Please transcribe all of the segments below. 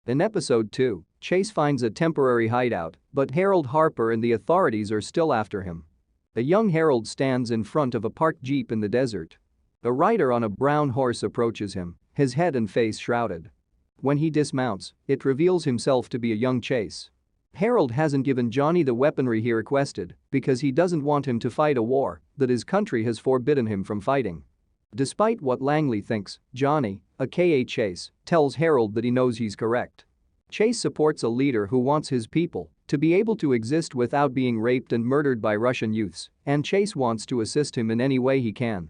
In episode 2, Chase finds a temporary hideout, but Harold Harper and the authorities are still after him. A young Harold stands in front of a parked jeep in the desert. A rider on a brown horse approaches him, his head and face shrouded. When he dismounts, it reveals himself to be a young Chase. Harold hasn't given Johnny the weaponry he requested because he doesn't want him to fight a war that his country has forbidden him from fighting. Despite what Langley thinks, Johnny, aka Chase, tells Harold that he knows he's correct. Chase supports a leader who wants his people to be able to exist without being raped and murdered by Russian youths, and Chase wants to assist him in any way he can.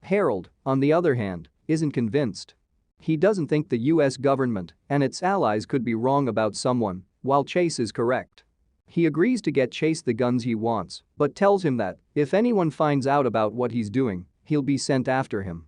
Harold, on the other hand, isn't convinced. He doesn't think the US government and its allies could be wrong about someone, while Chase is correct. He agrees to get Chase the guns he wants, but tells him that if anyone finds out about what he's doing, he'll be sent after him.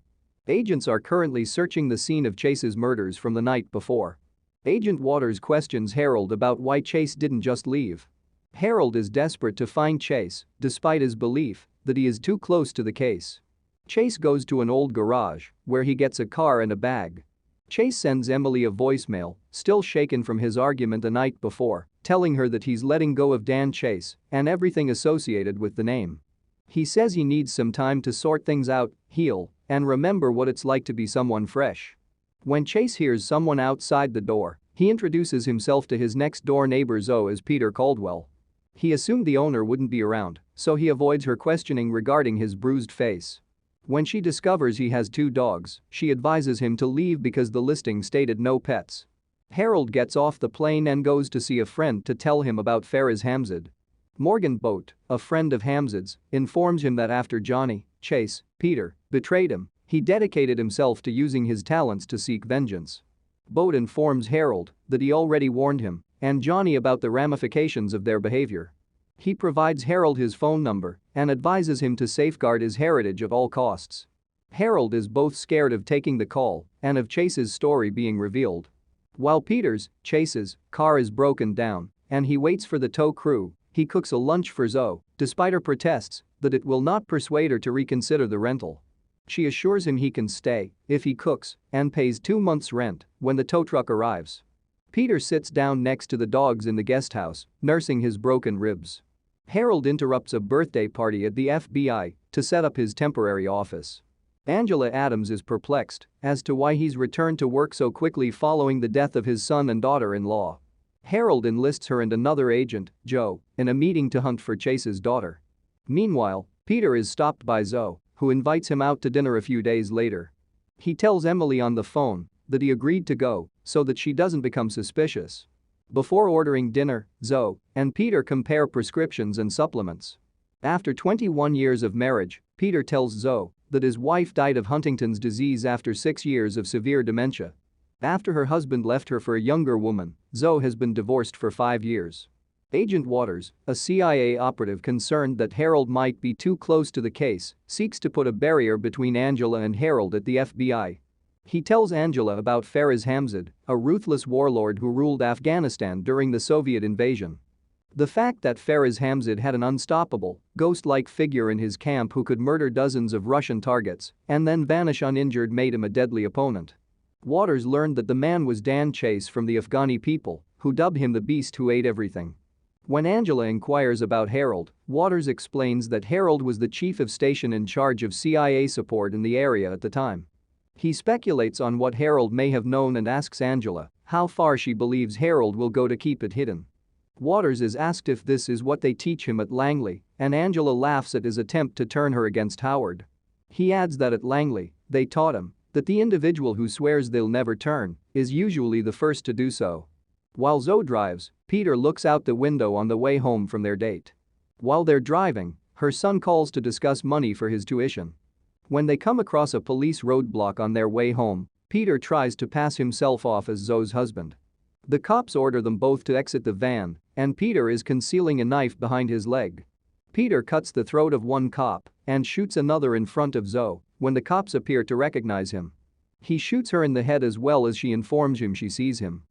Agents are currently searching the scene of Chase's murders from the night before. Agent Waters questions Harold about why Chase didn't just leave. Harold is desperate to find Chase, despite his belief that he is too close to the case. Chase goes to an old garage, where he gets a car and a bag. Chase sends Emily a voicemail, still shaken from his argument the night before, telling her that he's letting go of Dan Chase and everything associated with the name. He says he needs some time to sort things out, heal, and remember what it's like to be someone fresh. When Chase hears someone outside the door, he introduces himself to his next-door neighbor Zoe as Peter Caldwell. He assumed the owner wouldn't be around, so he avoids her questioning regarding his bruised face. When she discovers he has 2 dogs, she advises him to leave because the listing stated no pets. Harold gets off the plane and goes to see a friend to tell him about Faraz Hamzad. Morgan Boat, a friend of Hamzad's, informs him that after Johnny, Chase, Peter, betrayed him, he dedicated himself to using his talents to seek vengeance. Boat informs Harold that he already warned him and Johnny about the ramifications of their behavior. He provides Harold his phone number and advises him to safeguard his heritage at all costs. Harold is both scared of taking the call and of Chase's story being revealed. While Chase's, car is broken down and he waits for the tow crew, he cooks a lunch for Zoe, despite her protests that it will not persuade her to reconsider the rental. She assures him he can stay if he cooks and pays 2 months' rent when the tow truck arrives. Peter sits down next to the dogs in the guest house, nursing his broken ribs. Harold interrupts a birthday party at the FBI to set up his temporary office. Angela Adams is perplexed as to why he's returned to work so quickly following the death of his son and daughter-in-law. Harold enlists her and another agent, Joe, in a meeting to hunt for Chase's daughter. Meanwhile, Peter is stopped by Zoe, who invites him out to dinner a few days later. He tells Emily on the phone that he agreed to go so that she doesn't become suspicious. Before ordering dinner, Zoe and Peter compare prescriptions and supplements. After 21 years of marriage, Peter tells Zoe that his wife died of Huntington's disease after 6 years of severe dementia. After her husband left her for a younger woman, Zoe has been divorced for 5 years. Agent Waters, a CIA operative concerned that Harold might be too close to the case, seeks to put a barrier between Angela and Harold at the FBI. He tells Angela about Faraz Hamzad, a ruthless warlord who ruled Afghanistan during the Soviet invasion. The fact that Faraz Hamzad had an unstoppable, ghost-like figure in his camp who could murder dozens of Russian targets and then vanish uninjured made him a deadly opponent. Waters learned that the man was Dan Chase from the Afghani people, who dubbed him the beast who ate everything. When Angela inquires about Harold, Waters explains that Harold was the chief of station in charge of CIA support in the area at the time. He speculates on what Harold may have known and asks Angela how far she believes Harold will go to keep it hidden. Waters is asked if this is what they teach him at Langley, and Angela laughs at his attempt to turn her against Howard. He adds that at Langley, they taught him that the individual who swears they'll never turn is usually the first to do so. While Zoe drives, Peter looks out the window on the way home from their date. While they're driving, her son calls to discuss money for his tuition. When they come across a police roadblock on their way home, Peter tries to pass himself off as Zoe's husband. The cops order them both to exit the van, and Peter is concealing a knife behind his leg. Peter cuts the throat of one cop and shoots another in front of Zoe when the cops appear to recognize him. He shoots her in the head as well as she informs him she sees him.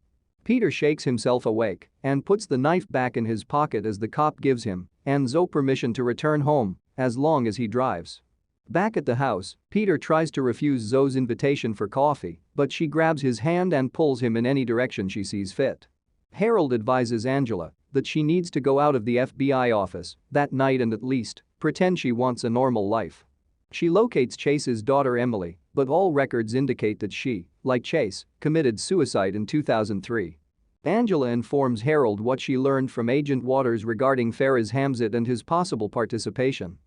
Peter shakes himself awake and puts the knife back in his pocket as the cop gives him and Zoe permission to return home as long as he drives. Back at the house, Peter tries to refuse Zoe's invitation for coffee, but she grabs his hand and pulls him in any direction she sees fit. Harold advises Angela that she needs to go out of the FBI office that night and at least pretend she wants a normal life. She locates Chase's daughter Emily, but all records indicate that she, like Chase, committed suicide in 2003. Angela informs Harold what she learned from Agent Waters regarding Faraz Hamzat and his possible participation.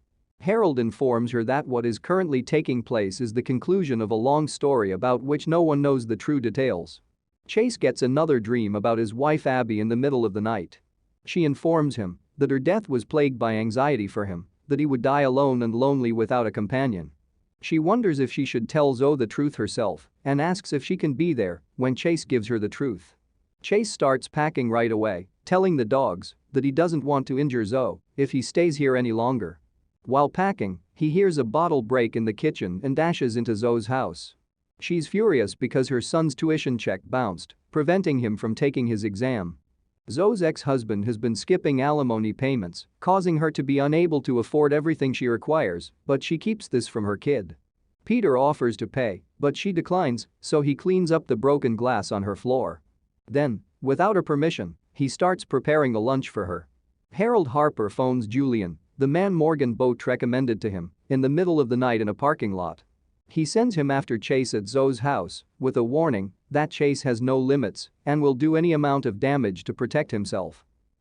Harold informs her that what is currently taking place is the conclusion of a long story about which no one knows the true details. Chase gets another dream about his wife Abby in the middle of the night. She informs him that her death was plagued by anxiety for him, that he would die alone and lonely without a companion. She wonders if she should tell Zoe the truth herself and asks if she can be there when Chase gives her the truth. Chase starts packing right away, telling the dogs that he doesn't want to injure Zoe if he stays here any longer. While packing, he hears a bottle break in the kitchen and dashes into Zoe's house. She's furious because her son's tuition check bounced, preventing him from taking his exam. Zoe's ex-husband has been skipping alimony payments, causing her to be unable to afford everything she requires, but she keeps this from her kid. Peter offers to pay, but she declines, so he cleans up the broken glass on her floor. Then, without her permission, he starts preparing a lunch for her. Harold Harper phones Julian, the man Morgan Boat recommended to him, in the middle of the night in a parking lot. He sends him after Chase at Zoe's house with a warning that Chase has no limits and will do any amount of damage to protect himself.